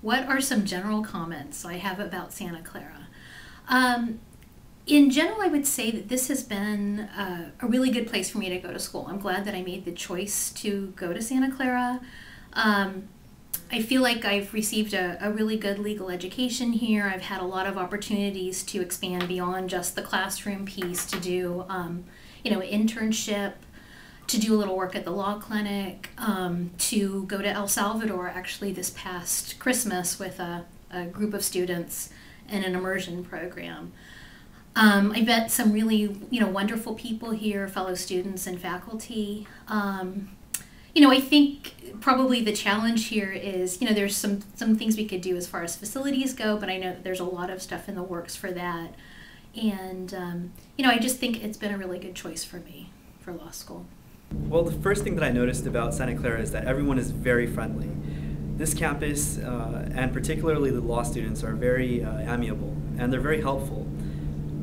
what are some general comments I have about Santa Clara? In general, I would say that this has been a really good place for me to go to school. I'm glad that I made the choice to go to Santa Clara. I feel like I've received a really good legal education here. I've had a lot of opportunities to expand beyond just the classroom piece, to do internship, to do a little work at the law clinic, to go to El Salvador actually this past Christmas with a group of students in an immersion program. I met some really wonderful people here, fellow students and faculty. I think probably the challenge here is, there's some things we could do as far as facilities go, but I know there's a lot of stuff in the works for that. And, I just think it's been a really good choice for me for law school. Well, the first thing that I noticed about Santa Clara is that everyone is very friendly. This campus, and particularly the law students, are very amiable, and they're very helpful.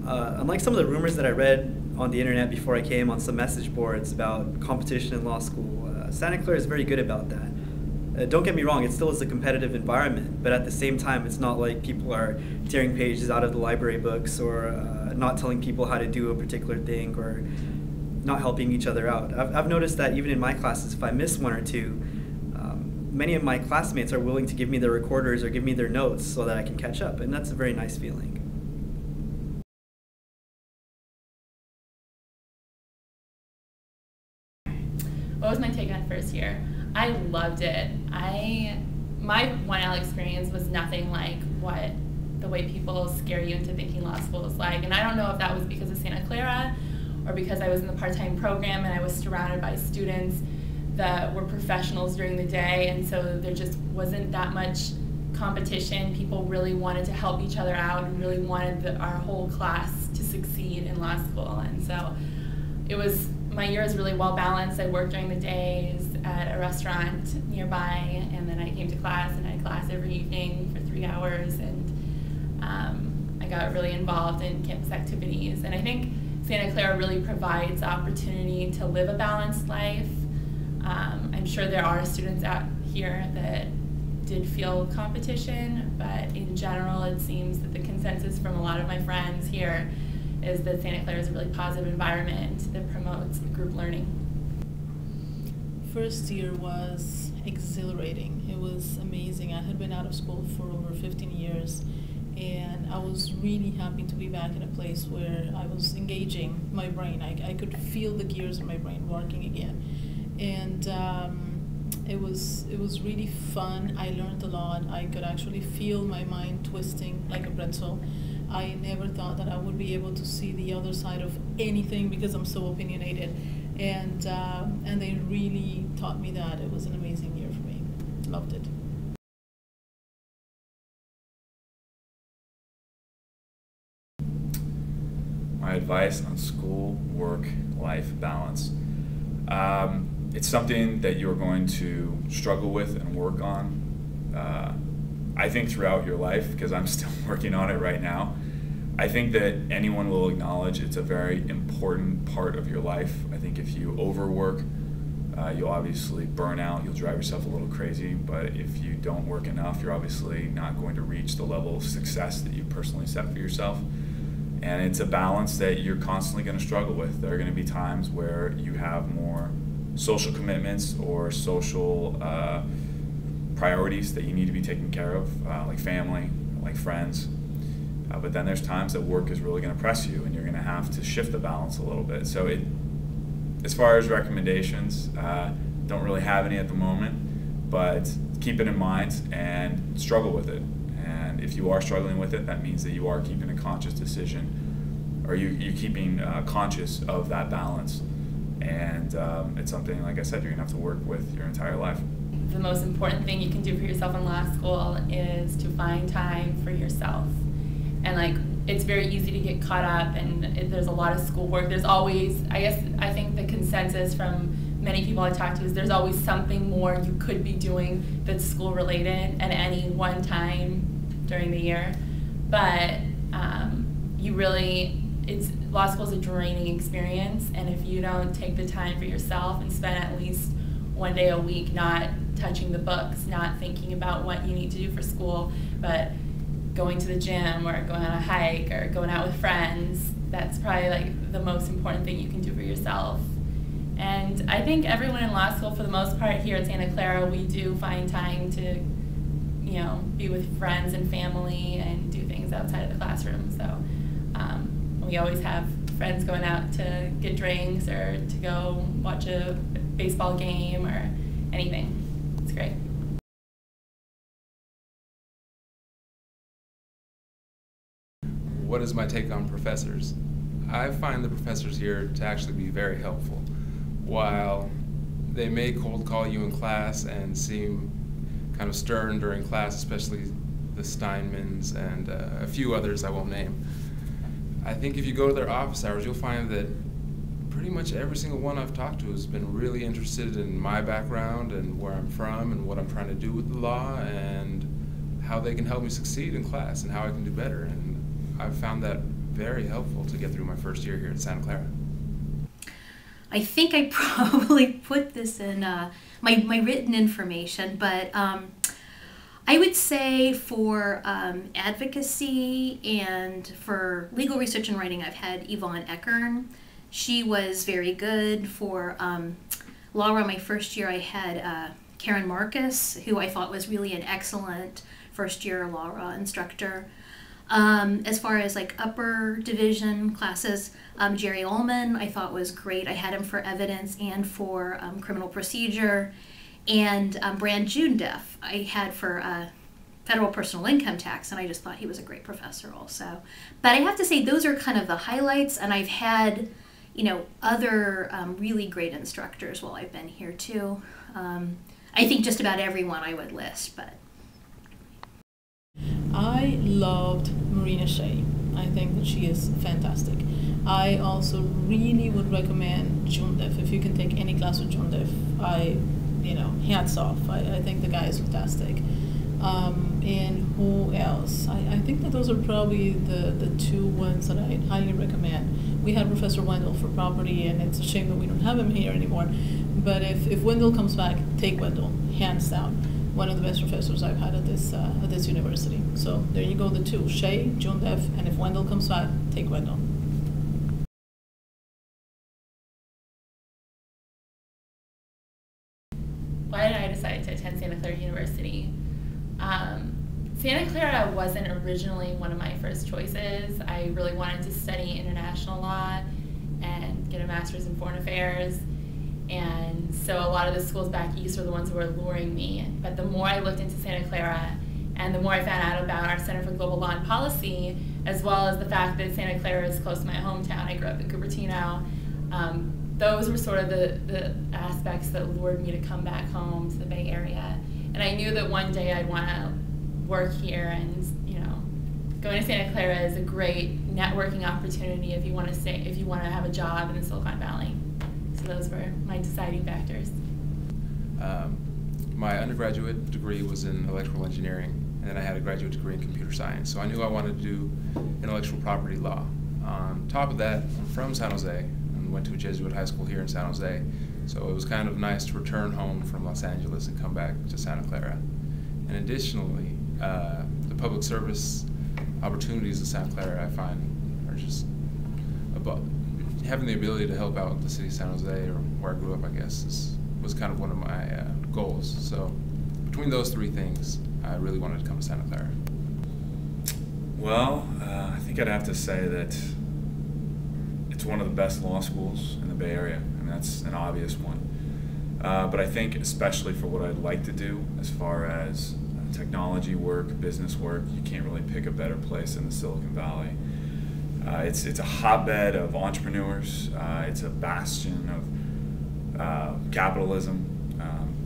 Unlike some of the rumors that I read on the internet before I came on some message boards about competition in law school, Santa Clara is very good about that. Don't get me wrong, it still is a competitive environment, but at the same time, it's not like people are tearing pages out of the library books, or not telling people how to do a particular thing, or not helping each other out. I've noticed that even in my classes, if I miss one or two, many of my classmates are willing to give me their recorders or give me their notes so that I can catch up, and that's a very nice feeling. What was my take on first year? I loved it. My 1L experience was nothing like the way people scare you into thinking law school is like. And I don't know if that was because of Santa Clara or because I was in the part-time program and I was surrounded by students that were professionals during the day, and so there just wasn't that much competition. People really wanted to help each other out and really wanted our whole class to succeed in law school. And so my year was really well balanced. I worked during the days at a restaurant nearby, and then I came to class, and I had class every evening for 3 hours, and I got really involved in campus activities. And I think Santa Clara really provides opportunity to live a balanced life. I'm sure there are students out here that did feel competition, but in general it seems that the consensus from a lot of my friends here is that Santa Clara is a really positive environment that promotes group learning. First year was exhilarating. It was amazing. I had been out of school for over 15 years, and I was really happy to be back in a place where I was engaging my brain. I could feel the gears in my brain working again. And it was really fun. I learned a lot. I could actually feel my mind twisting like a pretzel. I never thought that I would be able to see the other side of anything because I'm so opinionated. And they really taught me that. It was an amazing year for me. Loved it. My advice on school, work, life balance. It's something that you're going to struggle with and work on. I think throughout your life, because I'm still working on it right now, I think that anyone will acknowledge it's a very important part of your life. I think if you overwork, you'll obviously burn out, you'll drive yourself a little crazy, but if you don't work enough, you're obviously not going to reach the level of success that you personally set for yourself. And it's a balance that you're constantly going to struggle with. There are going to be times where you have more social commitments or social priorities that you need to be taken care of, like family, like friends. But then there's times that work is really going to press you, and you're going to have to shift the balance a little bit. So as far as recommendations, don't really have any at the moment, but keep it in mind and struggle with it. And if you are struggling with it, that means that you are keeping a conscious decision, or you're keeping conscious of that balance. And it's something, like I said, you're going to have to work with your entire life. The most important thing you can do for yourself in law school is to find time for yourself. And it's very easy to get caught up, and there's a lot of schoolwork. There's always, I think the consensus from many people I talk to is there's always something more you could be doing that's school related at any one time during the year. But law school is a draining experience, and if you don't take the time for yourself and spend at least one day a week not touching the books, not thinking about what you need to do for school, but going to the gym or going on a hike or going out with friends. That's probably like the most important thing you can do for yourself. And I think everyone in law school, for the most part here at Santa Clara, we do find time to, be with friends and family and do things outside of the classroom. So we always have friends going out to get drinks or to go watch a baseball game or anything. It's great. What is my take on professors? I find the professors here to actually be very helpful. While they may cold call you in class and seem kind of stern during class, especially the Steinmans and a few others I won't name, I think if you go to their office hours, you'll find that pretty much every single one I've talked to has been really interested in my background and where I'm from and what I'm trying to do with the law and how they can help me succeed in class and how I can do better. And I've found that very helpful to get through my first year here at Santa Clara. I think I probably put this in my written information, but I would say for advocacy and for legal research and writing, I've had Yvonne Eckern. She was very good. For Laura, my first year, I had Karen Marcus, who I thought was really an excellent first-year Laura instructor. As far as like upper division classes, Jerry Ullman I thought was great. I had him for evidence and for criminal procedure. And Brand Jundeff I had for federal personal income tax, and I just thought he was a great professor also. But I have to say those are kind of the highlights, and I've had other really great instructors while I've been here too. I think just about everyone I would list, but I loved Marina Shea. I think that she is fantastic. I also really would recommend Jundeff. If you can take any class with Jundeff, hats off. I think the guy is fantastic. And who else? I think that those are probably the two ones that I highly recommend. We had Professor Wendell for property, and it's a shame that we don't have him here anymore. But if Wendell comes back, take Wendell, hands down. One of the best professors I've had at this university. So there you go, the two, Shea, Jundeff, and if Wendell comes back, take Wendell. Why did I decide to attend Santa Clara University? Santa Clara wasn't originally one of my first choices. I really wanted to study international law and get a master's in foreign affairs. And so a lot of the schools back east were the ones who were luring me. But the more I looked into Santa Clara and the more I found out about our Center for Global Law and Policy, as well as the fact that Santa Clara is close to my hometown, I grew up in Cupertino, those were sort of the aspects that lured me to come back home to the Bay Area. And I knew that one day I'd want to work here, and going to Santa Clara is a great networking opportunity if you want to have a job in the Silicon Valley. So those were my deciding factors. My undergraduate degree was in electrical engineering, and then I had a graduate degree in computer science. So I knew I wanted to do intellectual property law. On top of that, I'm from San Jose and went to a Jesuit high school here in San Jose. So it was kind of nice to return home from Los Angeles and come back to Santa Clara. And additionally, the public service opportunities in Santa Clara I find are just above. Having the ability to help out the city of San Jose, or where I grew up, I guess, was kind of one of my goals. So between those three things, I really wanted to come to Santa Clara. Well, I think I'd have to say that it's one of the best law schools in the Bay Area. I mean, that's an obvious one. But I think especially for what I'd like to do as far as technology work, business work, you can't really pick a better place in the Silicon Valley. It's a hotbed of entrepreneurs. It's a bastion of capitalism,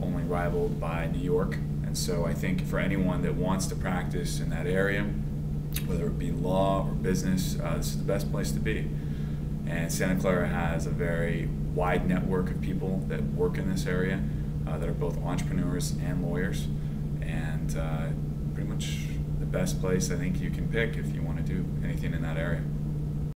only rivaled by New York. And so I think for anyone that wants to practice in that area, whether it be law or business, this is the best place to be. And Santa Clara has a very wide network of people that work in this area that are both entrepreneurs and lawyers. And pretty much the best place I think you can pick if you want to do anything in that area.